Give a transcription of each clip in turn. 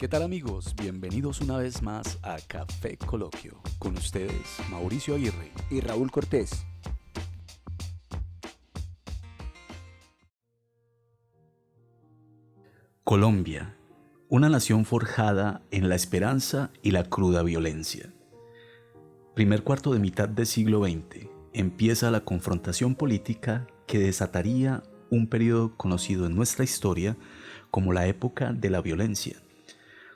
¿Qué tal amigos? Bienvenidos una vez más a Café Coloquio. Con ustedes, Mauricio Aguirre y Raúl Cortés. Colombia, una nación forjada en la esperanza y la cruda violencia. Primer cuarto de mitad del siglo XX, empieza la confrontación política que desataría un periodo conocido en nuestra historia como la época de la violencia.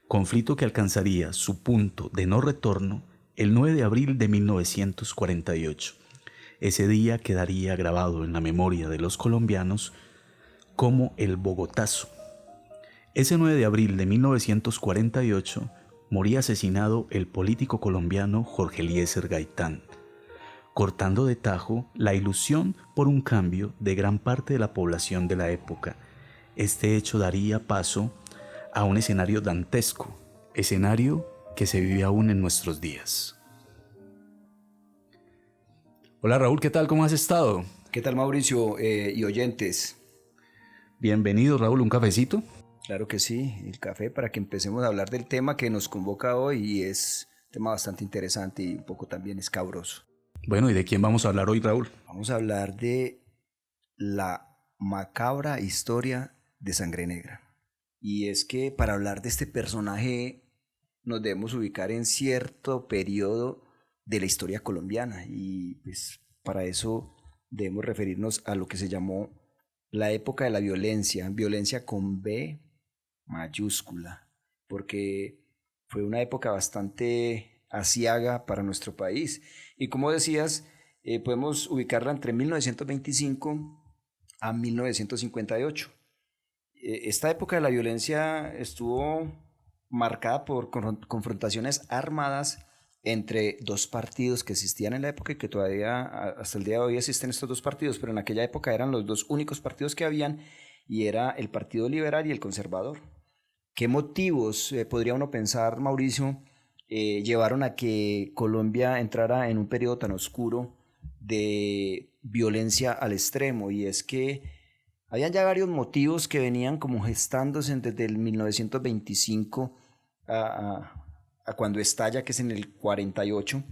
Conflicto que alcanzaría su punto de no retorno el 9 de abril de 1948. Ese día quedaría grabado en la memoria de los colombianos como el Bogotazo. Ese 9 de abril de 1948 moría asesinado el político colombiano Jorge Eliezer Gaitán, cortando de tajo la ilusión por un cambio de gran parte de la población de la época. Este hecho daría paso a un escenario dantesco, escenario que se vive aún en nuestros días. Hola Raúl, ¿qué tal? ¿Cómo has estado? ¿Qué tal Mauricio y oyentes? Bienvenido Raúl, ¿un cafecito? Claro que sí, el café para que empecemos a hablar del tema que nos convoca hoy y es un tema bastante interesante y un poco también escabroso. Bueno, ¿y de quién vamos a hablar hoy, Raúl? Vamos a hablar de la macabra historia de Sangre Negra. Y es que para hablar de este personaje nos debemos ubicar en cierto periodo de la historia colombiana y pues para eso debemos referirnos a lo que se llamó la época de la violencia, violencia con B mayúscula, porque fue una época bastante aciaga para nuestro país. Y como decías, podemos ubicarla entre 1925 a 1958. Esta época de la violencia estuvo marcada por confrontaciones armadas entre dos partidos que existían en la época y que todavía hasta el día de hoy existen estos dos partidos, pero en aquella época eran los dos únicos partidos que habían y era el Partido Liberal y el Conservador. ¿Qué motivos podría uno pensar, Mauricio, llevaron a que Colombia entrara en un periodo tan oscuro de violencia al extremo? Y es que habían ya varios motivos que venían como gestándose desde el 1925 a cuando estalla, que es en el 48.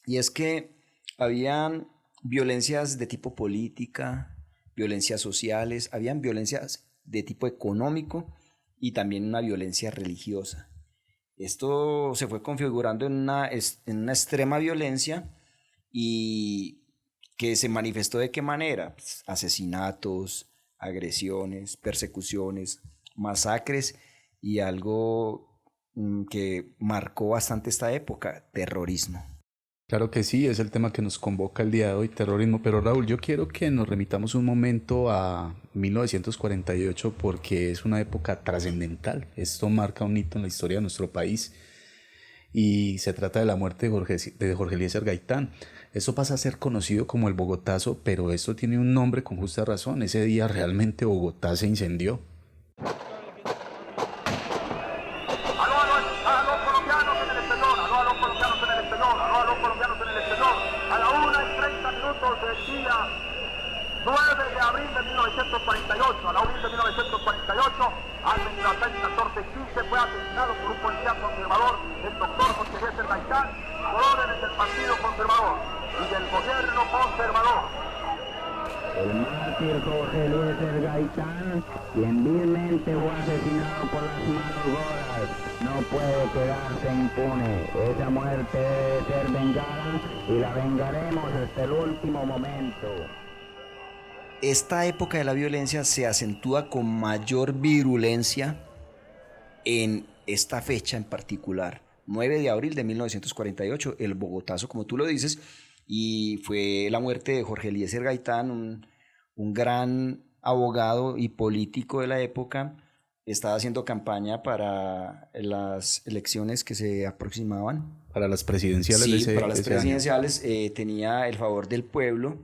Y es que habían violencias de tipo política, violencias sociales, habían violencias de tipo económico y también una violencia religiosa. Esto se fue configurando en una extrema violencia y que se manifestó de qué manera: pues, asesinatos, agresiones, persecuciones, masacres y algo que marcó bastante esta época, terrorismo. Claro que sí, es el tema que nos convoca el día de hoy, terrorismo. Pero Raúl, yo quiero que nos remitamos un momento a 1948 porque es una época trascendental. Esto marca un hito en la historia de nuestro país y se trata de la muerte de Jorge Eliezer Gaitán. Eso pasa a ser conocido como el Bogotazo, pero esto tiene un nombre con justa razón. Ese día realmente Bogotá se incendió. A la 1:30 del día 9 de abril de 1948, a la 1 de 1948, al 14:15 fue asesinado por un policía conservador, el doctor Jorge Eliezer Gaitán, por órdenes del Partido Conservador y del gobierno conservador. El mártir Jorge Eliezer Gaitán, quien vilmente fue asesinado por las manos goras, no puede quedarse impune. Esa muerte debe ser vengada y la vengaremos hasta el último momento. Esta época de la violencia se acentúa con mayor virulencia en esta fecha en particular, 9 de abril de 1948, el Bogotazo, como tú lo dices, y fue la muerte de Jorge Eliezer Gaitán, un gran abogado y político de la época. Estaba haciendo campaña para las elecciones que se aproximaban. Para las presidenciales sí, de ese, para las presidenciales año. Tenía el favor del pueblo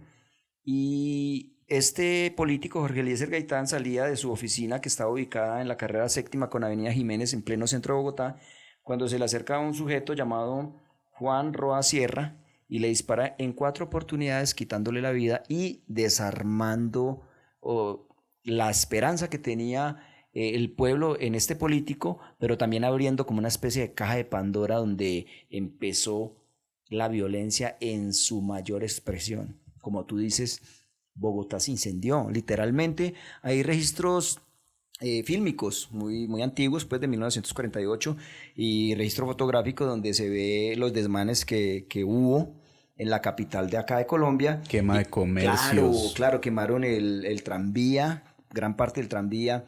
y este político Jorge Eliezer Gaitán salía de su oficina que estaba ubicada en la carrera séptima con Avenida Jiménez en pleno centro de Bogotá cuando se le acerca un sujeto llamado Juan Roa Sierra y le dispara en 4 oportunidades quitándole la vida y desarmando la esperanza que tenía el pueblo en este político, pero también abriendo como una especie de caja de Pandora donde empezó la violencia en su mayor expresión. Como tú dices, Bogotá se incendió, literalmente. Hay registros fílmicos muy antiguos, pues de 1948, y registro fotográfico donde se ve los desmanes que hubo en la capital de acá de Colombia. Quema de comercios. Claro, quemaron el tranvía, gran parte del tranvía,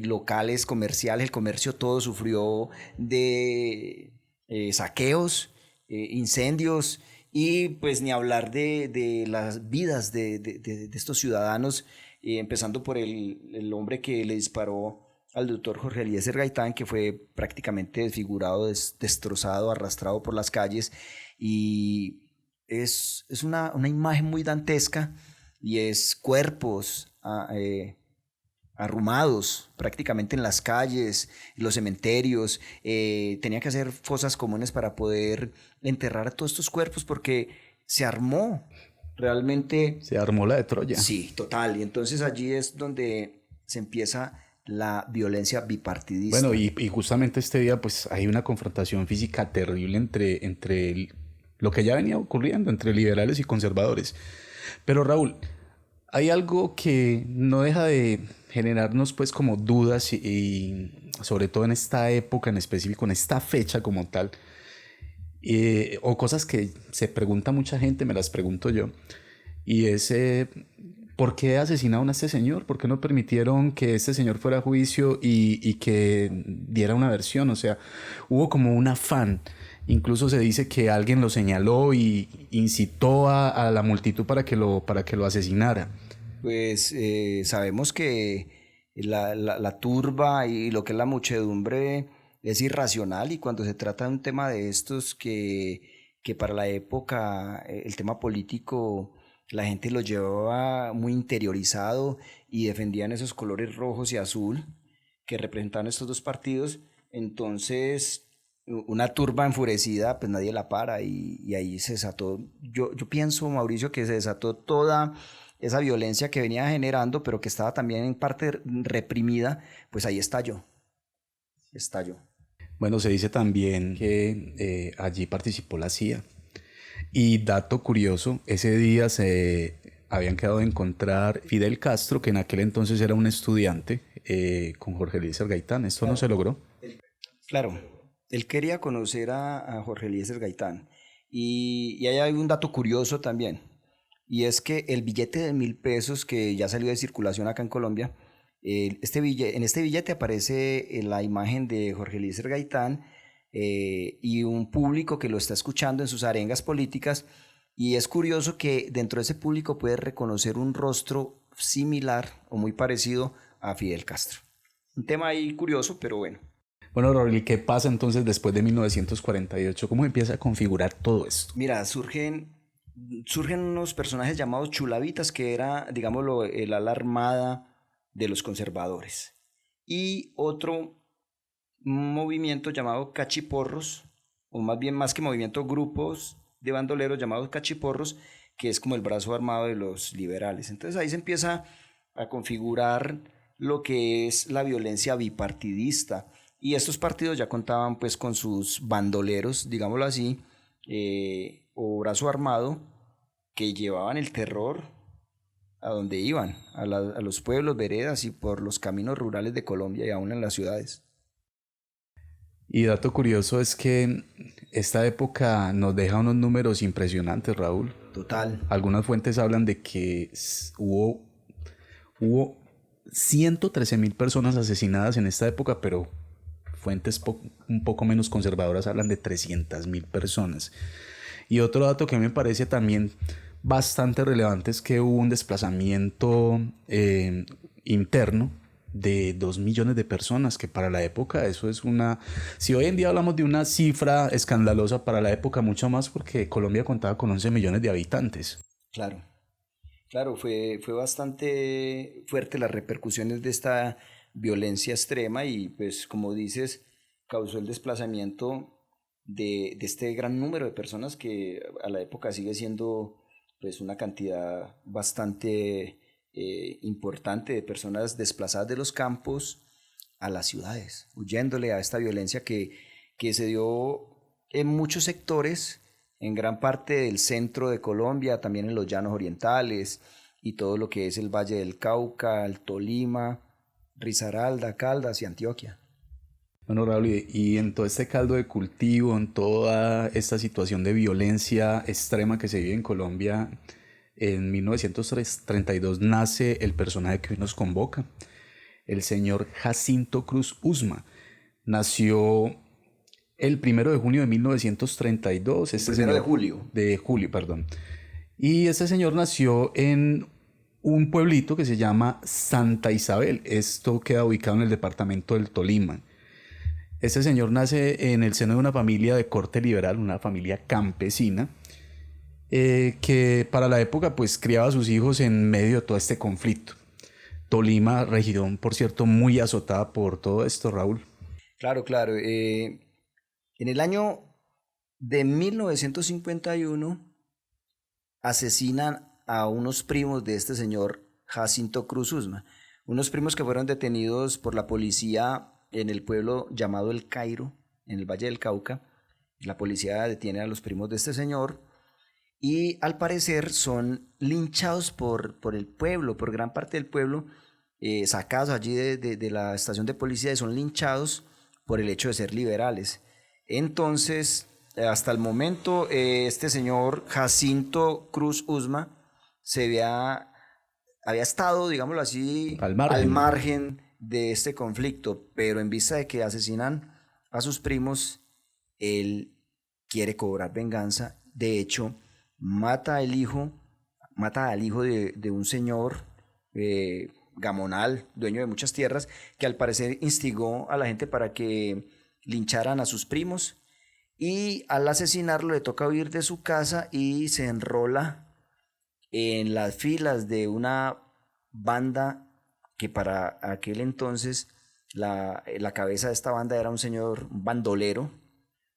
locales comerciales, el comercio todo sufrió de saqueos, incendios, y pues ni hablar de las vidas de estos ciudadanos, empezando por el hombre que le disparó al doctor Jorge Eliezer Gaitán, que fue prácticamente desfigurado, destrozado, arrastrado por las calles, y es una imagen muy dantesca, y es cuerpos arrumados prácticamente en las calles, en los cementerios. Tenía que hacer fosas comunes para poder enterrar a todos estos cuerpos porque se armó realmente. Se armó la de Troya. Sí, total. Y entonces allí es donde se empieza la violencia bipartidista. Bueno, y justamente este día pues hay una confrontación física terrible entre lo que ya venía ocurriendo entre liberales y conservadores. Pero Raúl, hay algo que no deja de generarnos pues como dudas y sobre todo en esta época en específico, en esta fecha como tal, o cosas que se pregunta mucha gente, me las pregunto yo, y es ¿por qué asesinaron a este señor? ¿Por qué no permitieron que este señor fuera a juicio y que diera una versión? O sea, hubo como un afán. Incluso se dice que alguien lo señaló y incitó a la multitud para que lo asesinara. Pues sabemos que la turba y lo que es la muchedumbre es irracional, y cuando se trata de un tema de estos que para la época el tema político la gente lo llevaba muy interiorizado y defendían esos colores rojos y azul que representaban estos dos partidos, entonces una turba enfurecida pues nadie la para, y ahí se desató, yo pienso, Mauricio, que se desató toda esa violencia que venía generando, pero que estaba también en parte reprimida, pues ahí estalló. Bueno, se dice también que allí participó la CIA. Y dato curioso, ese día se habían quedado de encontrar Fidel Castro, que en aquel entonces era un estudiante, con Jorge Eliezer Gaitán. ¿Esto no se logró? Claro, él quería conocer a Jorge Eliezer Gaitán. Y ahí hay un dato curioso también, y es que el billete de 1.000 pesos que ya salió de circulación acá en Colombia, en este billete aparece la imagen de Jorge Eliezer Gaitán, y un público que lo está escuchando en sus arengas políticas, y es curioso que dentro de ese público puede reconocer un rostro similar o muy parecido a Fidel Castro. Un tema ahí curioso, pero bueno. Bueno, Raúl, ¿y qué pasa entonces después de 1948? ¿Cómo empieza a configurar todo esto? Mira, surgen unos personajes llamados chulavitas, que era, digámoslo, el ala armada de los conservadores, y otro movimiento llamado cachiporros, o más que movimiento, grupos de bandoleros llamados cachiporros, que es como el brazo armado de los liberales. Entonces ahí se empieza a configurar lo que es la violencia bipartidista, y estos partidos ya contaban pues con sus bandoleros, digámoslo así, o brazo armado, que llevaban el terror a donde iban, a los pueblos, veredas y por los caminos rurales de Colombia y aún en las ciudades. Y dato curioso es que esta época nos deja unos números impresionantes, Raúl. Total. Algunas fuentes hablan de que hubo 113.000 personas asesinadas en esta época, pero fuentes un poco menos conservadoras hablan de 300.000 personas. Y otro dato que me parece también bastante relevante es que hubo un desplazamiento interno de 2 millones de personas, que para la época eso es una... Si hoy en día hablamos de una cifra escandalosa, para la época mucho más, porque Colombia contaba con 11 millones de habitantes. Claro, fue bastante fuerte las repercusiones de esta violencia extrema, y pues como dices, causó el desplazamiento de este gran número de personas, que a la época sigue siendo pues una cantidad bastante importante de personas desplazadas de los campos a las ciudades, huyéndole a esta violencia que se dio en muchos sectores, en gran parte del centro de Colombia, también en los llanos orientales y todo lo que es el Valle del Cauca, el Tolima, Risaralda, Caldas y Antioquia. Bueno, Raúl, y en todo este caldo de cultivo, en toda esta situación de violencia extrema que se vive en Colombia, en 1932 nace el personaje que hoy nos convoca, el señor Jacinto Cruz Usma. Nació el 1 de junio de 1932. El 1 de julio. De julio, perdón. Y este señor nació en un pueblito que se llama Santa Isabel. Esto queda ubicado en el departamento del Tolima. Este señor nace en el seno de una familia de corte liberal, una familia campesina, que para la época pues criaba a sus hijos en medio de todo este conflicto. Tolima, región, por cierto, muy azotada por todo esto, Raúl. Claro, claro. En el año de 1951 asesinan a unos primos de este señor Jacinto Cruz Usma, unos primos que fueron detenidos por la policía en el pueblo llamado El Cairo, en el Valle del Cauca. La policía detiene a los primos de este señor y al parecer son linchados por el pueblo, por gran parte del pueblo, sacados allí de la estación de policía y son linchados por el hecho de ser liberales. Entonces, hasta el momento, este señor Jacinto Cruz Usma había estado, digámoslo así, al margen de este conflicto, pero en vista de que asesinan a sus primos, él quiere cobrar venganza. De hecho, mata al hijo de un señor gamonal, dueño de muchas tierras, que al parecer instigó a la gente para que lincharan a sus primos, y al asesinarlo le toca huir de su casa y se enrola en las filas de una banda que para aquel entonces la cabeza de esta banda era un bandolero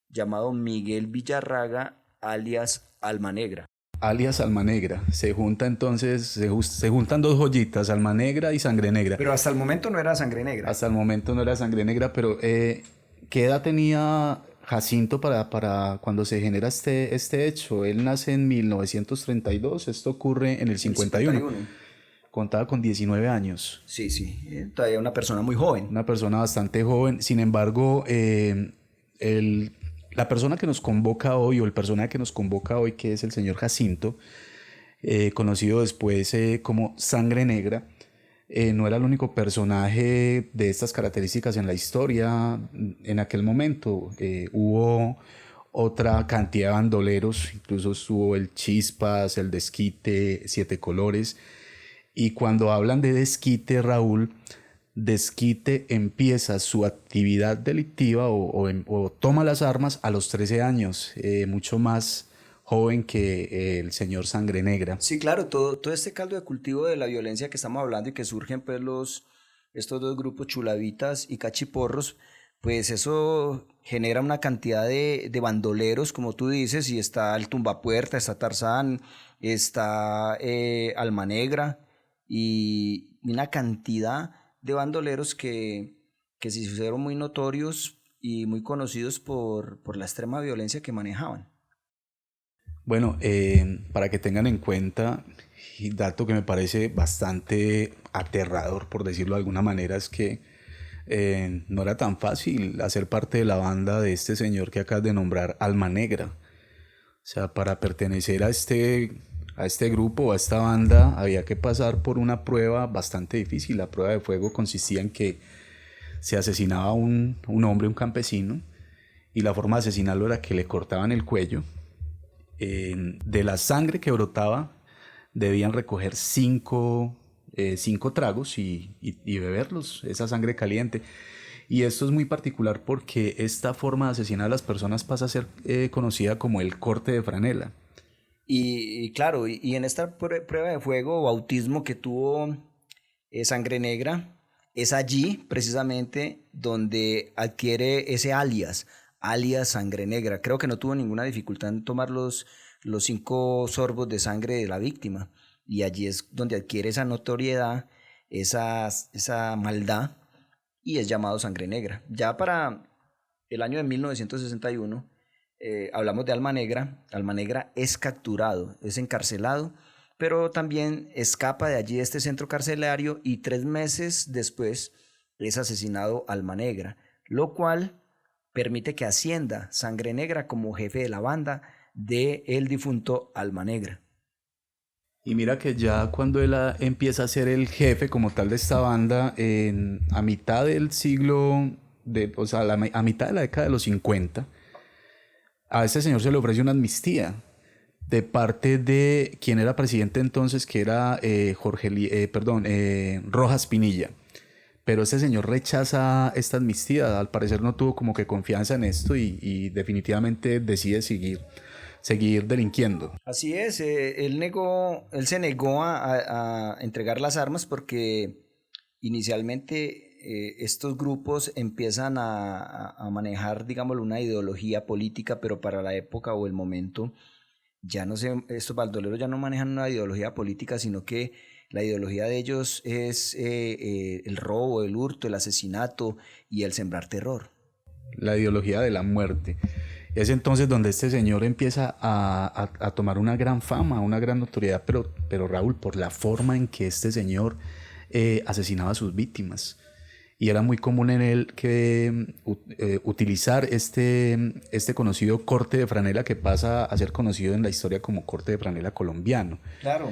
llamado Miguel Villarraga, alias Alma Negra. Alias Alma Negra. Se juntan dos joyitas, Alma Negra y Sangre Negra. Pero hasta el momento no era Sangre Negra. Hasta el momento no era Sangre Negra, pero ¿qué edad tenía Jacinto para cuando se genera este hecho? Él nace en 1932, esto ocurre en el 51. Contaba con 19 años. Sí, todavía una persona muy joven. Una persona bastante joven. Sin embargo, la persona que nos convoca hoy, o el personaje que nos convoca hoy, que es el señor Jacinto, conocido después como Sangre Negra, no era el único personaje de estas características en la historia en aquel momento. Hubo otra cantidad de bandoleros, incluso estuvo el Chispas, el Desquite, Siete Colores. Y cuando hablan de Desquite, Raúl, Desquite empieza su actividad delictiva o toma las armas a los 13 años, mucho más joven que el señor Sangre Negra. Sí, claro, todo este caldo de cultivo de la violencia que estamos hablando y que surgen pues estos dos grupos, chulavitas y cachiporros, pues eso genera una cantidad de bandoleros, como tú dices, y está el Tumbapuerta, está Tarzán, está Alma Negra y una cantidad de bandoleros que se hicieron muy notorios y muy conocidos por la extrema violencia que manejaban. Bueno, para que tengan en cuenta, y dato que me parece bastante aterrador, por decirlo de alguna manera, es que no era tan fácil hacer parte de la banda de este señor que acabas de nombrar, Alma Negra. O sea, para pertenecer a este grupo, a esta banda, había que pasar por una prueba bastante difícil. La prueba de fuego consistía en que se asesinaba a un hombre, un campesino, y la forma de asesinarlo era que le cortaban el cuello. De la sangre que brotaba debían recoger 5 tragos y beberlos, esa sangre caliente. Y esto es muy particular porque esta forma de asesinar a las personas pasa a ser conocida como el corte de franela. Y claro, y en esta prueba de fuego o bautismo que tuvo Sangre Negra, es allí precisamente donde adquiere ese alias Sangre Negra. Creo que no tuvo ninguna dificultad en tomar los 5 sorbos de sangre de la víctima, y allí es donde adquiere esa notoriedad, esa maldad, y es llamado Sangre Negra. Ya para el año de 1961 hablamos de Alma Negra. Alma Negra es capturado, es encarcelado, pero también escapa de allí, de este centro carcelario, y 3 meses después es asesinado Alma Negra, lo cual permite que ascienda Sangre Negra como jefe de la banda de el difunto Alma Negra. Y mira que ya cuando él empieza a ser el jefe como tal de esta banda, a mitad del siglo, o sea, a mitad de la década de los 50, a este señor se le ofrece una amnistía de parte de quien era presidente entonces, que era Rojas Pinilla. Pero este señor rechaza esta amnistía, al parecer no tuvo como que confianza en esto y definitivamente decide seguir delinquiendo. Así es, él se negó a entregar las armas porque inicialmente estos grupos empiezan a manejar, digámoslo, una ideología política, pero para la época o el momento, ya no sé, estos bandoleros ya no manejan una ideología política, sino que la ideología de ellos es el robo, el hurto, el asesinato y el sembrar terror. La ideología de la muerte. Es entonces donde este señor empieza a tomar una gran fama, una gran notoriedad, pero Raúl, por la forma en que este señor asesinaba a sus víctimas. Y era muy común en él que utilizar este conocido corte de franela que pasa a ser conocido en la historia como corte de franela colombiano. Claro.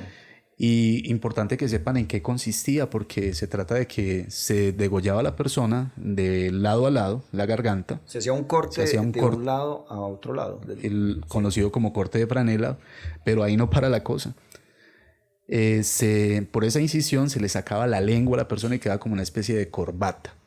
Y importante que sepan en qué consistía, porque se trata de que se degollaba a la persona de lado a lado, la garganta. Se hacía un corte de un lado a otro lado. Conocido como corte de franela, pero ahí no para la cosa. Por esa incisión se le sacaba la lengua a la persona y quedaba como una especie de corbata.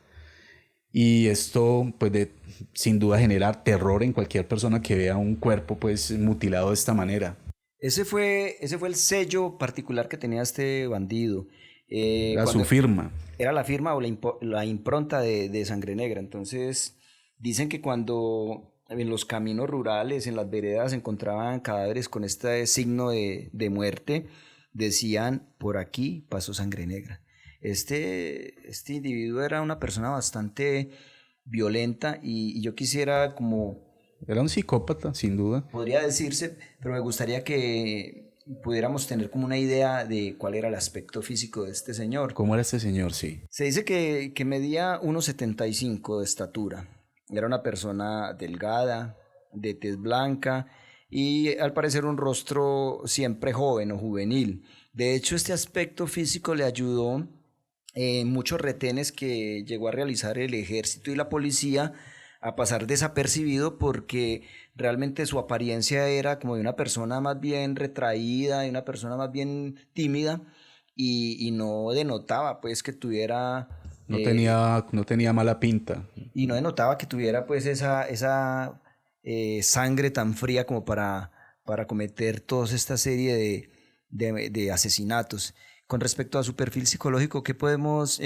Y esto, pues, sin duda generar terror en cualquier persona que vea un cuerpo, pues, mutilado de esta manera. Ese fue el sello particular que tenía este bandido. Era su firma. Era la firma o la impronta de Sangre Negra. Entonces, dicen que cuando en los caminos rurales, en las veredas, encontraban cadáveres con este signo de muerte, decían: por aquí pasó Sangre Negra. Este individuo era una persona bastante violenta y yo quisiera como... Era un psicópata, sin duda. Podría decirse, pero me gustaría que pudiéramos tener como una idea de cuál era el aspecto físico de este señor. ¿Cómo era este señor? Sí. Se dice que medía 1,75 de estatura. Era una persona delgada, de tez blanca y al parecer un rostro siempre joven o juvenil. De hecho, este aspecto físico le ayudó en muchos retenes que llegó a realizar el ejército y la policía a pasar desapercibido, porque realmente su apariencia era como de una persona más bien retraída, de una persona más bien tímida y no denotaba pues que tuviera... No tenía mala pinta. Y no denotaba que tuviera pues esa sangre tan fría como para cometer toda esta serie de asesinatos. Con respecto a su perfil psicológico, ¿qué podemos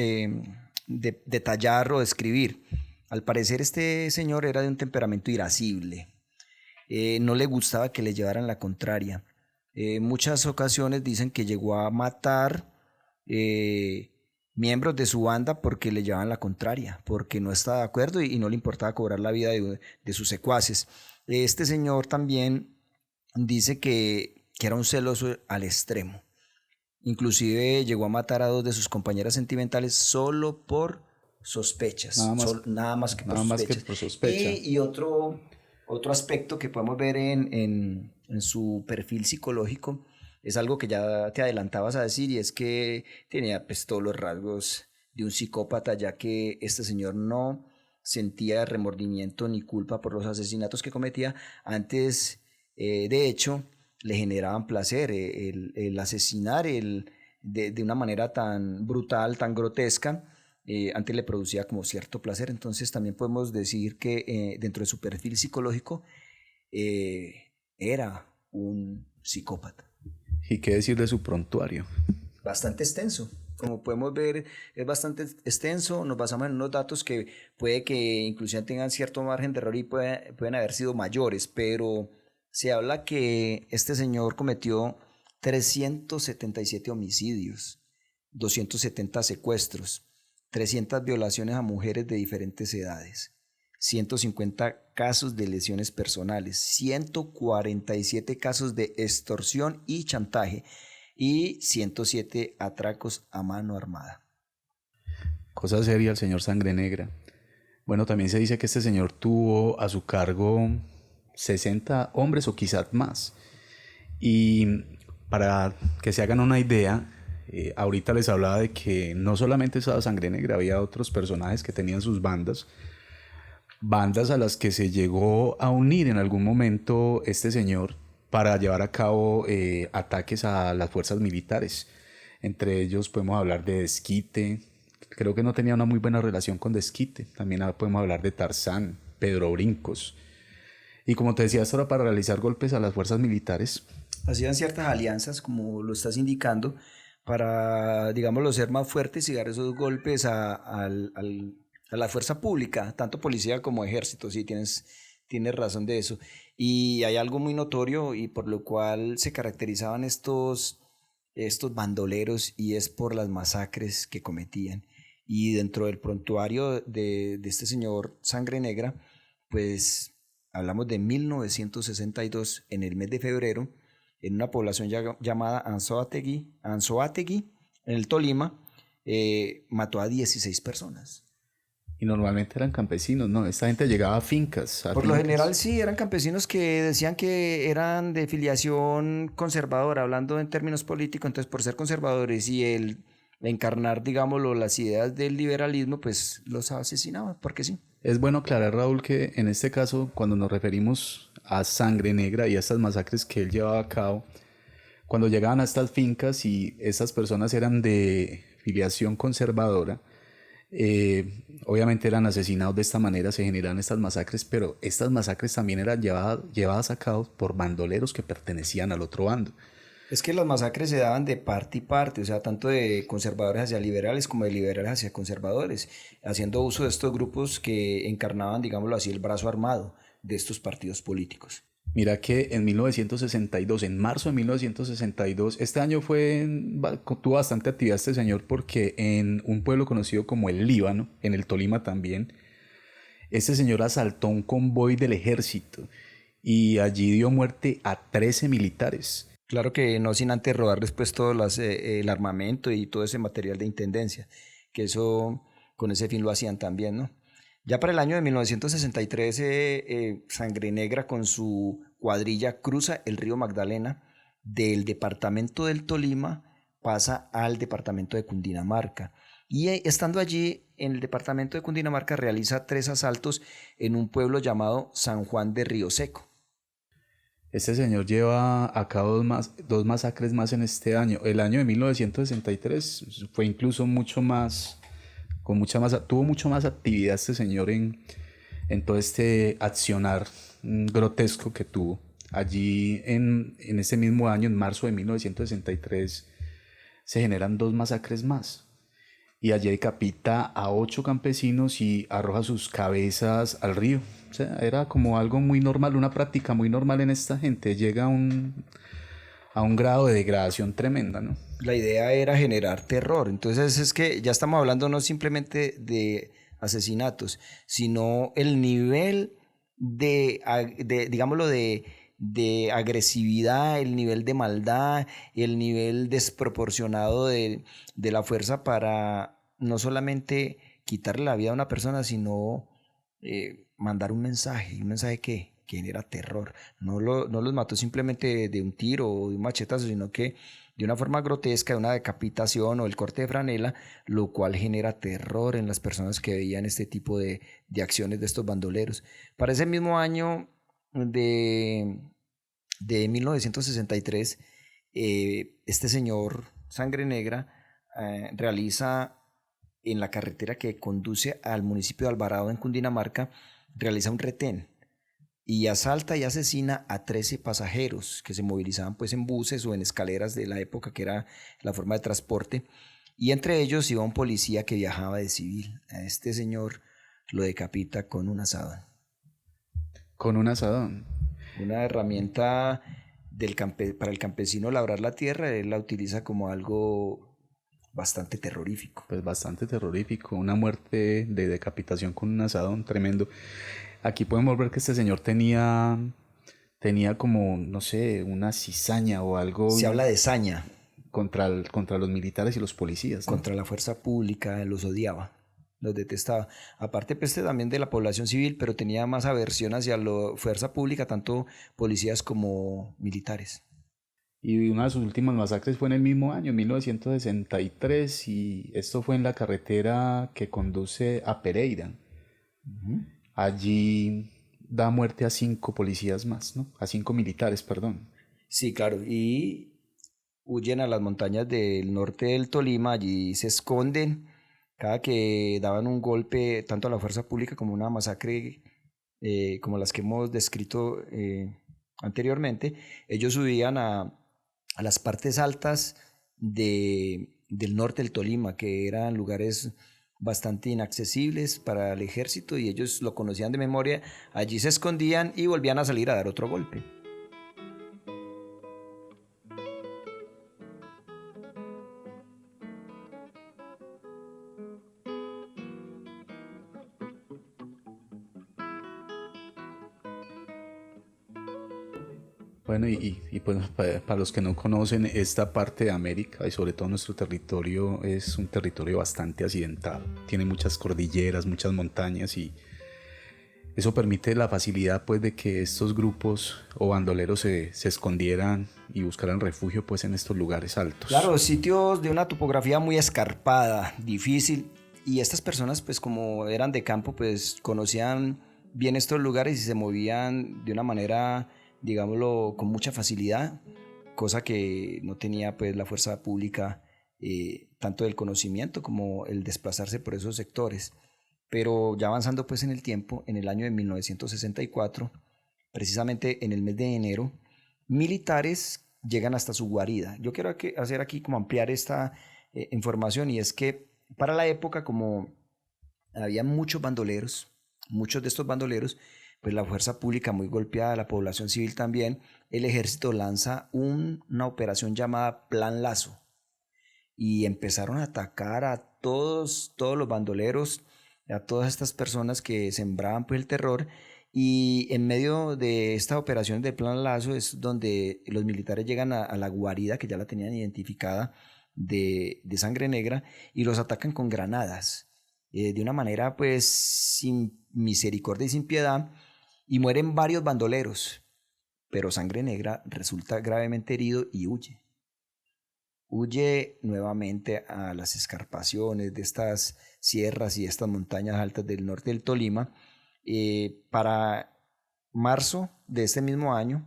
detallar o describir? Al parecer este señor era de un temperamento irascible, no le gustaba que le llevaran la contraria. Muchas ocasiones dicen que llegó a matar miembros de su banda porque le llevaban la contraria, porque no estaba de acuerdo y no le importaba cobrar la vida de sus secuaces. Este señor también dice que era un celoso al extremo. Inclusive llegó a matar a 2 de sus compañeras sentimentales solo por sospechas, nada más que por sospecha. Y otro aspecto que podemos ver en su perfil psicológico es algo que ya te adelantabas a decir, y es que tenía pues todos los rasgos de un psicópata, ya que este señor no sentía remordimiento ni culpa por los asesinatos que cometía. Antes, de hecho, le generaban placer el asesinar de una manera tan brutal, tan grotesca. Antes le producía como cierto placer. Entonces también podemos decir que dentro de su perfil psicológico era un psicópata. ¿Y qué decir de su prontuario? Bastante extenso. Como podemos ver, es bastante extenso. Nos basamos en unos datos que puede que inclusive tengan cierto margen de error y pueden haber sido mayores, pero se habla que este señor cometió 377 homicidios, 270 secuestros, 300 violaciones a mujeres de diferentes edades, 150 casos de lesiones personales, 147 casos de extorsión y chantaje y 107 atracos a mano armada. Cosa seria el señor Sangre Negra. Bueno, también se dice que este señor tuvo a su cargo 60 hombres o quizás más. Y para que se hagan una idea, ahorita les hablaba de que no solamente estaba Sangre Negra, había otros personajes que tenían sus bandas a las que se llegó a unir en algún momento este señor para llevar a cabo ataques a las fuerzas militares. Entre ellos podemos hablar de Desquite. Creo que no tenía una muy buena relación con Desquite. También podemos hablar de Tarzán, Pedro Brincos. Y como te decía, esto era para realizar golpes a las fuerzas militares. Hacían ciertas alianzas, como lo estás indicando, para, digámoslo, ser más fuertes y dar esos golpes a la fuerza pública, tanto policía como ejército. Sí, tienes razón de eso. Y hay algo muy notorio y por lo cual se caracterizaban estos bandoleros, y es por las masacres que cometían. Y dentro del prontuario de este señor Sangre Negra, pues hablamos de 1962, en el mes de febrero, en una población llamada Anzoátegui, en el Tolima, mató a 16 personas. Y normalmente eran campesinos, ¿no? Esta gente llegaba a fincas. Por lo general sí, eran campesinos que decían que eran de filiación conservadora, hablando en términos políticos. Entonces, por ser conservadores y el encarnar, digámoslo, las ideas del liberalismo, pues los asesinaban, porque sí. Es bueno aclarar, Raúl, que en este caso, cuando nos referimos a Sangre Negra y a estas masacres que él llevaba a cabo, cuando llegaban a estas fincas y estas personas eran de filiación conservadora, obviamente eran asesinados de esta manera, se generan estas masacres, pero estas masacres también eran llevadas a cabo por bandoleros que pertenecían al otro bando. Es que las masacres se daban de parte y parte, o sea, tanto de conservadores hacia liberales como de liberales hacia conservadores, haciendo uso de estos grupos que encarnaban, digámoslo así, el brazo armado de estos partidos políticos. Mira que en 1962, en marzo de 1962, este año tuvo bastante actividad este señor, porque en un pueblo conocido como el Líbano, en el Tolima también, este señor asaltó un convoy del ejército y allí dio muerte a 13 militares. Claro que no sin antes robarles pues todo el armamento y todo ese material de intendencia, que eso con ese fin lo hacían también, ¿no? Ya para el año de 1963, Sangre Negra con su cuadrilla cruza el río Magdalena del departamento del Tolima, pasa al departamento de Cundinamarca. Y estando allí en el departamento de Cundinamarca realiza 3 asaltos en un pueblo llamado San Juan de Río Seco. Este señor lleva a cabo dos masacres más en este año. El año de 1963 fue incluso tuvo mucho más actividad este señor en todo este accionar grotesco que tuvo. Allí en ese mismo año, en marzo de 1963, se generan 2 masacres más. Y allí decapita a 8 campesinos y arroja sus cabezas al río. O sea, era como algo muy normal, una práctica muy normal en esta gente. Llega a un grado de degradación tremenda, ¿no? La idea era generar terror. Entonces es que ya estamos hablando no simplemente de asesinatos, sino el nivel digámoslo, de agresividad, el nivel de maldad, el nivel desproporcionado de la fuerza para no solamente quitarle la vida a una persona, sino mandar un mensaje que genera terror. No los mató simplemente de un tiro o de un machetazo, sino que de una forma grotesca, de una decapitación o el corte de franela, lo cual genera terror en las personas que veían este tipo de acciones de estos bandoleros. Para ese mismo año de 1963, este señor Sangre Negra realiza en la carretera que conduce al municipio de Alvarado en Cundinamarca, realiza un retén y asalta y asesina a 13 pasajeros que se movilizaban pues en buses o en escaleras de la época, que era la forma de transporte, y entre ellos iba un policía que viajaba de civil. A este señor lo decapita con un asadón. ¿Con un asadón? Una herramienta para el campesino labrar la tierra, él la utiliza como algo bastante terrorífico. Pues bastante terrorífico, una muerte de decapitación con un asadón tremendo. Aquí podemos ver que este señor tenía como, no sé, una cizaña o algo Se habla de saña contra los militares y los policías, ¿no? contra la fuerza pública, los odiaba, los detestaba. Aparte pues también de la población civil, pero tenía más aversión hacia la fuerza pública, tanto policías como militares. Y una de sus últimas masacres fue en el mismo año, 1963, y esto fue en la carretera que conduce a Pereira. Allí da muerte a 5 policías más, ¿no? A 5 militares, perdón. Sí, claro, y huyen a las montañas del norte del Tolima, allí se esconden. Cada que daban un golpe tanto a la fuerza pública como una masacre como las que hemos descrito anteriormente, ellos subían a las partes altas del norte del Tolima, que eran lugares bastante inaccesibles para el ejército y ellos lo conocían de memoria, allí se escondían y volvían a salir a dar otro golpe. Bueno, y pues para los que no conocen esta parte de América y sobre todo nuestro territorio es un territorio bastante accidentado. Tiene muchas cordilleras, muchas montañas y eso permite la facilidad pues de que estos grupos o bandoleros se escondieran y buscaran refugio pues en estos lugares altos. Claro, sitios de una topografía muy escarpada, difícil, y estas personas pues como eran de campo pues conocían bien estos lugares y se movían de una manera, digámoslo, con mucha facilidad, cosa que no tenía pues la fuerza pública, tanto del conocimiento como el desplazarse por esos sectores. Pero ya avanzando pues en el tiempo, en el año de 1964, precisamente en el mes de enero, militares llegan hasta su guarida. Yo quiero hacer aquí como ampliar esta información, y es que para la época, como había muchos bandoleros, muchos de estos bandoleros, pues la fuerza pública muy golpeada, la población civil también, el ejército lanza una operación llamada Plan Lazo y empezaron a atacar a todos los bandoleros, a todas estas personas que sembraban pues el terror, y en medio de esta operación de Plan Lazo es donde los militares llegan a la guarida, que ya la tenían identificada, de Sangre Negra, y los atacan con granadas, de una manera pues sin misericordia y sin piedad, y mueren varios bandoleros, pero Sangre Negra resulta gravemente herido y huye. Huye nuevamente a las escarpaciones de estas sierras y estas montañas altas del norte del Tolima. Para marzo de este mismo año,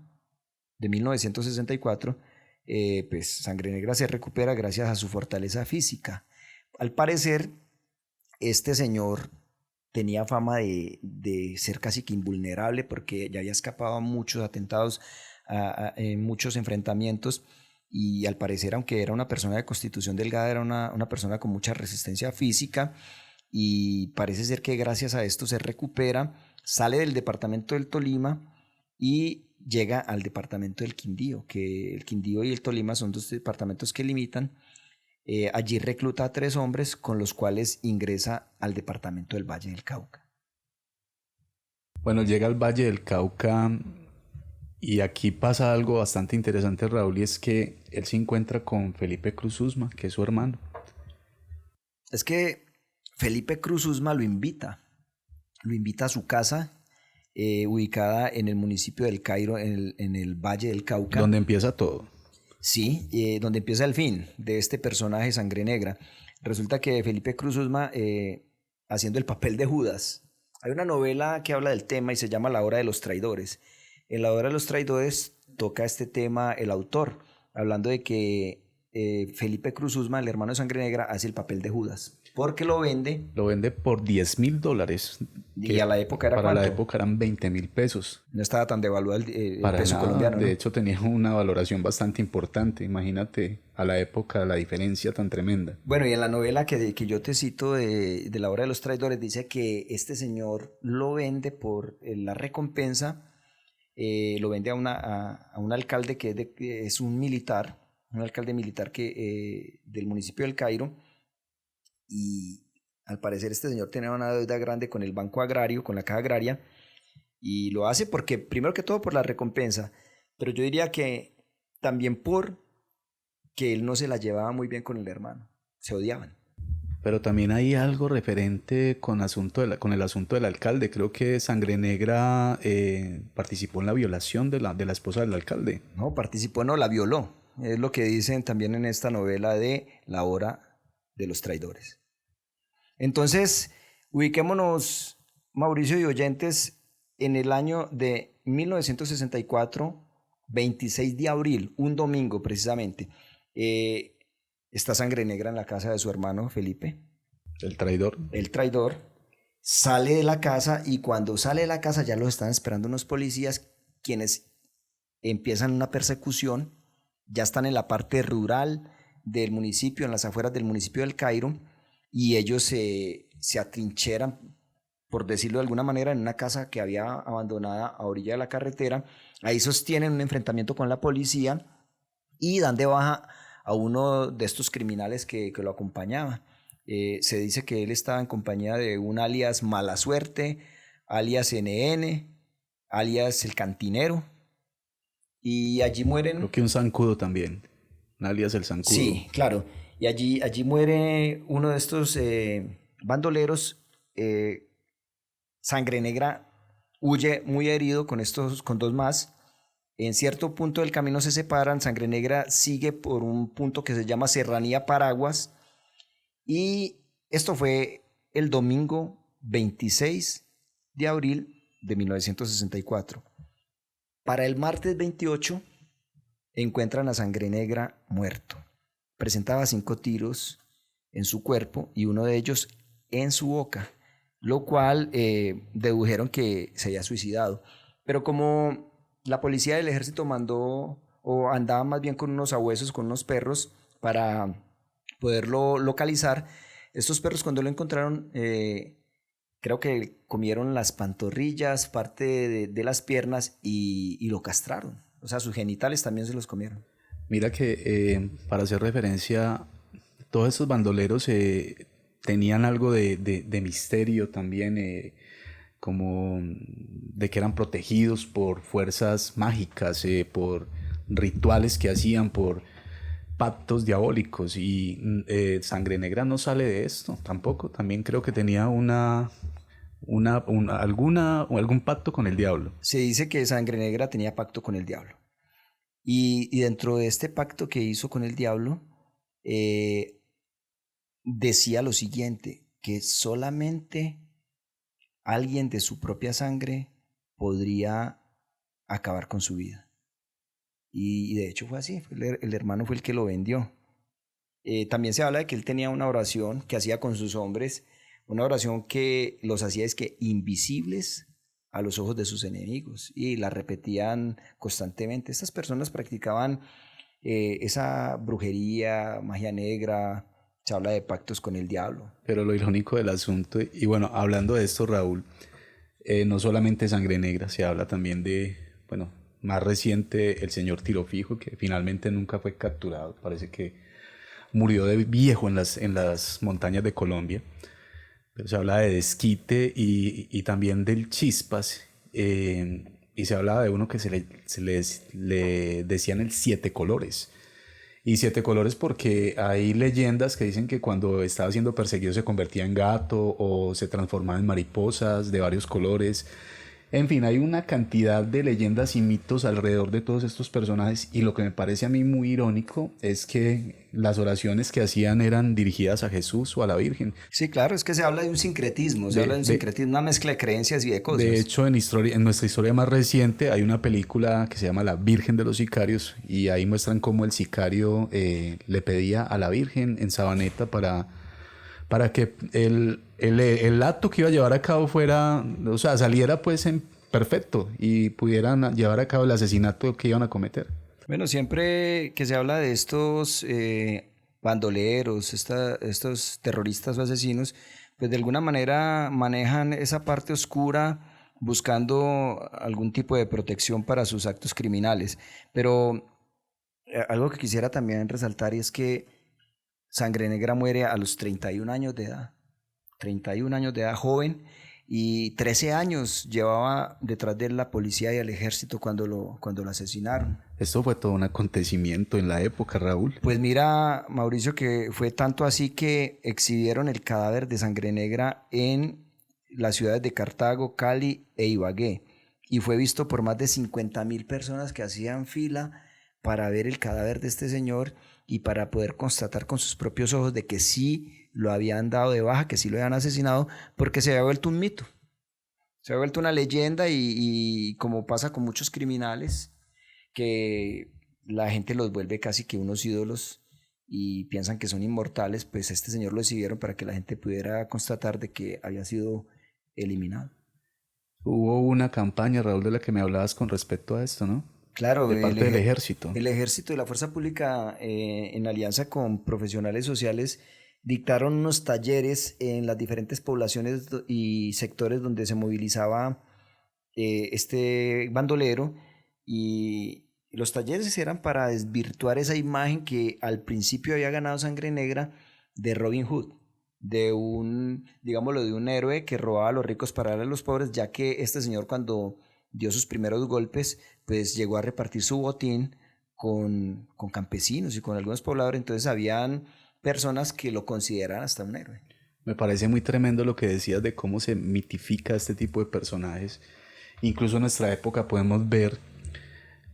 de 1964, pues Sangre Negra se recupera gracias a su fortaleza física. Al parecer, este señor tenía fama de ser casi que invulnerable porque ya había escapado a muchos atentados, en muchos enfrentamientos. Y al parecer, aunque era una persona de constitución delgada, era una persona con mucha resistencia física, y parece ser que gracias a esto se recupera, sale del departamento del Tolima y llega al departamento del Quindío, que el Quindío y el Tolima son dos departamentos que limitan. Allí recluta a 3 hombres con los cuales ingresa al departamento del Valle del Cauca. Bueno, llega al Valle del Cauca. Y aquí pasa algo bastante interesante, Raúl, y es que él se encuentra con Felipe Cruz Usma, que es su hermano. Es que Felipe Cruz Usma lo invita a su casa, ubicada en el municipio del Cairo, en el Valle del Cauca. Donde empieza todo. Sí, donde empieza el fin de este personaje Sangre Negra. Resulta que Felipe Cruz Usma, haciendo el papel de Judas, hay una novela que habla del tema y se llama La Hora de los Traidores. En La Hora de los Traidores toca este tema el autor, hablando de que Felipe Cruz Usma, el hermano de Sangre Negra, hace el papel de Judas, porque lo vende. Lo vende por $10,000. ¿Y a la época era para cuánto? la época eran $20,000. No estaba tan devaluado el Para peso nada, colombiano, ¿no? de hecho tenía una valoración bastante importante. Imagínate a la época la diferencia tan tremenda. Bueno, y en la novela que yo te cito de La Hora de los Traidores dice que este señor lo vende por la recompensa. Lo vende a un alcalde que es un militar un alcalde militar del municipio del Cairo, y al parecer este señor tenía una deuda grande con el Banco Agrario, con la Caja Agraria, y lo hace porque, primero que todo, por la recompensa, pero yo diría que también por que él no se la llevaba muy bien con el hermano, se odiaban. Pero también hay algo referente con el asunto del alcalde. Creo que Sangre Negra participó en la violación de la esposa del alcalde. No, participó, no, la violó. Es lo que dicen también en esta novela de La Hora de los Traidores. Entonces, ubiquémonos, Mauricio y oyentes, en el año de 1964, 26 de abril, un domingo precisamente. Está Sangre Negra en la casa de su hermano Felipe. El traidor. El traidor sale de la casa, y cuando sale de la casa ya lo están esperando unos policías, quienes empiezan una persecución. Ya están en la parte rural del municipio, en las afueras del municipio del Cairo, y ellos se atrincheran, por decirlo de alguna manera, en una casa que había abandonada a orilla de la carretera. Ahí sostienen un enfrentamiento con la policía y dan de baja a uno de estos criminales que lo acompañaba. Se dice que él estaba en compañía de un alias Mala Suerte, alias NN, alias El Cantinero, y allí mueren... Creo que un zancudo también, un alias El Zancudo. Sí, claro, y allí muere uno de estos bandoleros. Sangre Negra huye muy herido con dos más. En cierto punto del camino se separan. Sangre Negra sigue por un punto que se llama Serranía Paraguas, y esto fue el domingo 26 de abril de 1964. Para el martes 28 encuentran a Sangre Negra muerto. Presentaba 5 tiros en su cuerpo y uno de ellos en su boca, lo cual dedujeron que se había suicidado. Pero como la policía del ejército mandó, o andaba más bien con unos sabuesos, con unos perros, para poderlo localizar, estos perros, cuando lo encontraron, creo que comieron las pantorrillas, parte de las piernas, y lo castraron. O sea, sus genitales también se los comieron. Mira que para hacer referencia, todos estos bandoleros tenían algo de misterio también, como de que eran protegidos por fuerzas mágicas, por rituales que hacían, por pactos diabólicos, y Sangre Negra no sale de esto tampoco. También creo que tenía algún pacto con el diablo. Se dice que Sangre Negra tenía pacto con el diablo, y dentro de este pacto que hizo con el diablo, decía lo siguiente, que solamente alguien de su propia sangre podría acabar con su vida. Y de hecho fue así, el hermano fue el que lo vendió. También se habla de que él tenía una oración que hacía con sus hombres, una oración que los hacía invisibles a los ojos de sus enemigos, y la repetían constantemente. Estas personas practicaban esa brujería, magia negra. Se habla de pactos con el diablo. Pero lo irónico del asunto, y bueno, hablando de esto, Raúl, no solamente Sangre Negra, se habla también de, bueno, más reciente, el señor Tiro Fijo, que finalmente nunca fue capturado. Parece que murió de viejo en las montañas de Colombia. Pero se habla de Desquite y también del Chispas, y se hablaba de uno que le decían el 7 colores. Y 7 colores porque hay leyendas que dicen que cuando estaba siendo perseguido se convertía en gato o se transformaba en mariposas de varios colores. En fin, hay una cantidad de leyendas y mitos alrededor de todos estos personajes, y lo que me parece a mí muy irónico es que las oraciones que hacían eran dirigidas a Jesús o a la Virgen. Sí, claro, es que se habla de un sincretismo, una mezcla de creencias y de cosas. De hecho, en nuestra historia más reciente hay una película que se llama La Virgen de los Sicarios, y ahí muestran cómo el sicario le pedía a la Virgen en Sabaneta para que el acto que iba a llevar a cabo saliera pues en perfecto, y pudieran llevar a cabo el asesinato que iban a cometer. Bueno, siempre que se habla de estos bandoleros, estos terroristas o asesinos, pues de alguna manera manejan esa parte oscura buscando algún tipo de protección para sus actos criminales. Pero Algo que quisiera también resaltar y es que Sangre Negra muere a los 31 años de edad. 31 años de edad, joven, y 13 años llevaba detrás de él la policía y el ejército cuando lo asesinaron. Esto fue todo un acontecimiento en la época, Raúl. Pues mira, Mauricio, que fue tanto así que exhibieron el cadáver de Sangre Negra en las ciudades de Cartago, Cali e Ibagué, y fue visto por más de 50.000 personas que hacían fila para ver el cadáver de este señor y para poder constatar con sus propios ojos de que sí lo habían dado de baja, que sí lo habían asesinado, porque se había vuelto un mito, se había vuelto una leyenda y como pasa con muchos criminales, que la gente los vuelve casi que unos ídolos y piensan que son inmortales, pues este señor lo exhibieron para que la gente pudiera constatar de que había sido eliminado. Hubo una campaña, Raúl, de la que me hablabas con respecto a esto, ¿no? Claro, de parte del ejército. El ejército y la fuerza pública, en alianza con profesionales sociales, dictaron unos talleres en las diferentes poblaciones y sectores donde se movilizaba este bandolero, y los talleres eran para desvirtuar esa imagen que al principio había ganado Sangre Negra de Robin Hood, de un héroe que robaba a los ricos para darle a los pobres, ya que este señor, cuando dio sus primeros golpes, pues llegó a repartir su botín con campesinos y con algunos pobladores, entonces habían personas que lo consideran hasta un héroe. Me parece muy tremendo lo que decías de cómo se mitifica este tipo de personajes. Incluso en nuestra época podemos ver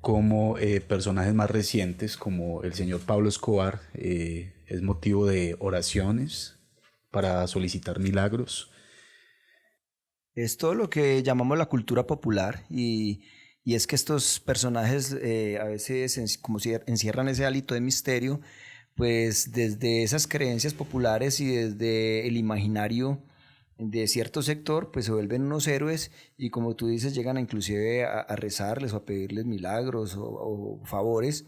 cómo personajes más recientes, como el señor Pablo Escobar, es motivo de oraciones para solicitar milagros. Es todo lo que llamamos la cultura popular, y es que estos personajes a veces como si encierran ese hálito de misterio, pues desde esas creencias populares y desde el imaginario de cierto sector, pues se vuelven unos héroes, y como tú dices, llegan inclusive a rezarles o a pedirles milagros o favores.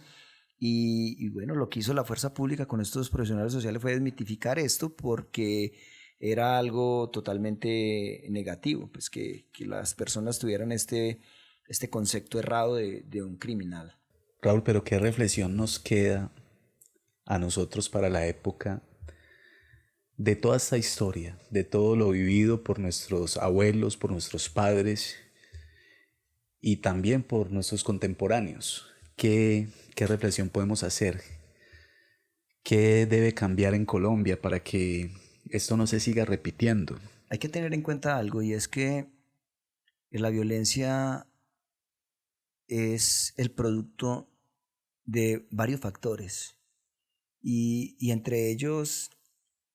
Y bueno, lo que hizo la fuerza pública con estos profesionales sociales fue desmitificar esto, porque era algo totalmente negativo, pues que las personas tuvieran este concepto errado de un criminal. Raúl, pero ¿qué reflexión nos queda a nosotros para la época de toda esta historia, de todo lo vivido por nuestros abuelos, por nuestros padres y también por nuestros contemporáneos? ¿Qué reflexión podemos hacer? ¿Qué debe cambiar en Colombia para que esto no se siga repitiendo? Hay que tener en cuenta algo, y es que la violencia es el producto de varios factores, y entre ellos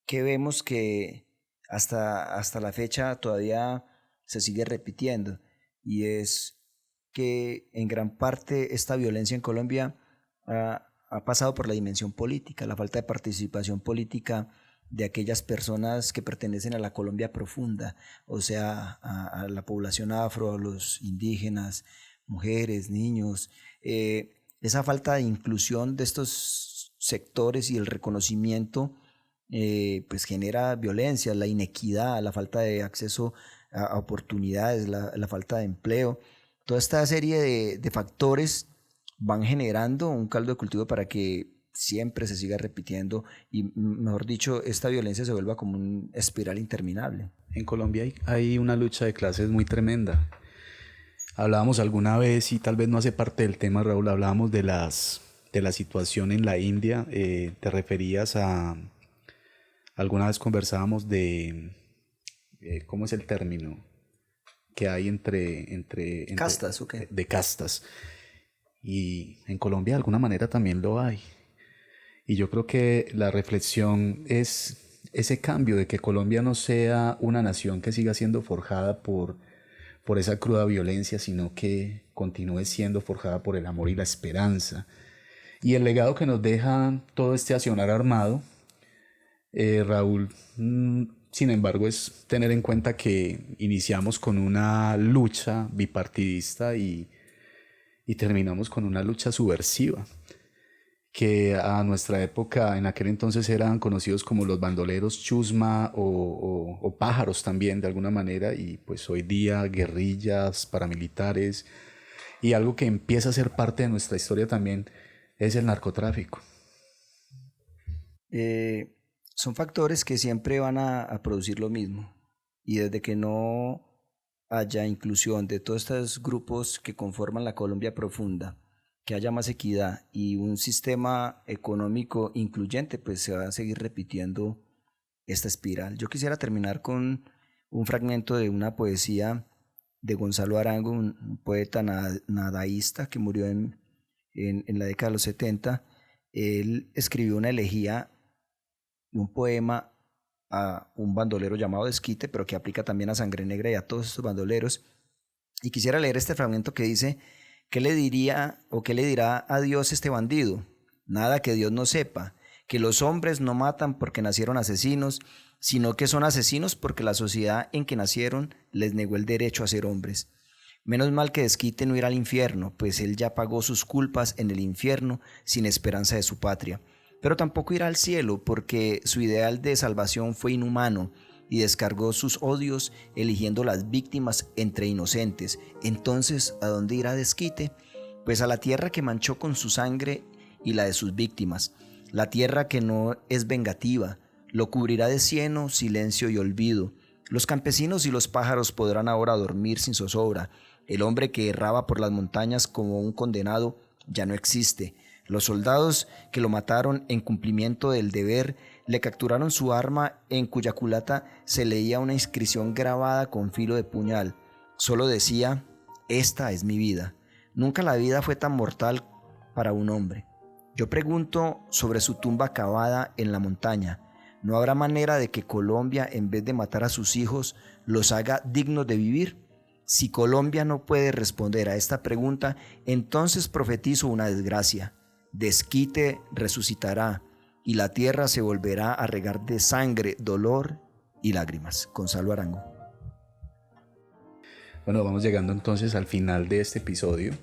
que vemos que hasta la fecha todavía se sigue repitiendo, y es que en gran parte esta violencia en Colombia ha pasado por la dimensión política, la falta de participación política de aquellas personas que pertenecen a la Colombia profunda, o sea, a la población afro, a los indígenas, mujeres, niños. Esa falta de inclusión de estos sectores y el reconocimiento pues genera violencia, la inequidad, la falta de acceso a oportunidades, la falta de empleo. Toda esta serie de factores van generando un caldo de cultivo para que siempre se siga repitiendo y, mejor dicho, esta violencia se vuelva como una espiral interminable. En Colombia hay una lucha de clases muy tremenda. Hablábamos alguna vez, y tal vez no hace parte del tema, Raúl, hablábamos de la situación en la India. Te referías a... Alguna vez conversábamos de... ¿cómo es el término que hay entre castas? ¿O qué? De castas. Y en Colombia de alguna manera también lo hay. Y yo creo que la reflexión es ese cambio de que Colombia no sea una nación que siga siendo forjada por esa cruda violencia, sino que continúe siendo forjada por el amor y la esperanza. Y el legado que nos deja todo este accionar armado, Raúl, sin embargo, es tener en cuenta que iniciamos con una lucha bipartidista y terminamos con una lucha subversiva, que a nuestra época, en aquel entonces, eran conocidos como los bandoleros chusma o pájaros también, de alguna manera, y pues hoy día guerrillas, paramilitares, y algo que empieza a ser parte de nuestra historia también, es el narcotráfico. Son factores que siempre van a producir lo mismo. Y desde que no haya inclusión de todos estos grupos que conforman la Colombia profunda, que haya más equidad y un sistema económico incluyente, pues se va a seguir repitiendo esta espiral. Yo quisiera terminar con un fragmento de una poesía de Gonzalo Arango, un poeta nadaísta que murió en la década de los 70. Él escribió una elegía, un poema a un bandolero llamado Desquite, pero que aplica también a Sangre Negra y a todos estos bandoleros. Y quisiera leer este fragmento que dice: ¿qué le diría o qué le dirá a Dios este bandido? Nada que Dios no sepa, que los hombres no matan porque nacieron asesinos, sino que son asesinos porque la sociedad en que nacieron les negó el derecho a ser hombres. Menos mal que Desquite no irá al infierno, pues él ya pagó sus culpas en el infierno sin esperanza de su patria. Pero tampoco irá al cielo, porque su ideal de salvación fue inhumano y descargó sus odios eligiendo las víctimas entre inocentes. Entonces, ¿a dónde irá Desquite? Pues a la tierra que manchó con su sangre y la de sus víctimas, la tierra que no es vengativa, lo cubrirá de cieno, silencio y olvido. Los campesinos y los pájaros podrán ahora dormir sin zozobra. El hombre que erraba por las montañas como un condenado ya no existe. Los soldados que lo mataron en cumplimiento del deber le capturaron su arma, en cuya culata se leía una inscripción grabada con filo de puñal. Solo decía: esta es mi vida. Nunca la vida fue tan mortal para un hombre. Yo pregunto sobre su tumba cavada en la montaña. ¿No habrá manera de que Colombia, en vez de matar a sus hijos, los haga dignos de vivir? Si Colombia no puede responder a esta pregunta, entonces profetizo una desgracia. Desquite resucitará y la tierra se volverá a regar de sangre, dolor y lágrimas. Gonzalo Arango. Bueno, vamos llegando entonces al final de este episodio.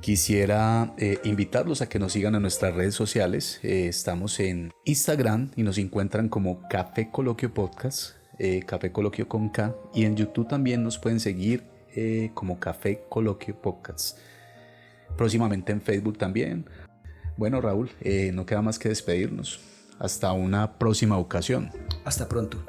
Quisiera invitarlos a que nos sigan en nuestras redes sociales. Estamos en Instagram y nos encuentran como Café Coloquio Podcast, Café Coloquio con K, y en YouTube también nos pueden seguir como Café Coloquio Podcast. Próximamente en Facebook también. Bueno, Raúl, no queda más que despedirnos. Hasta una próxima ocasión. Hasta pronto.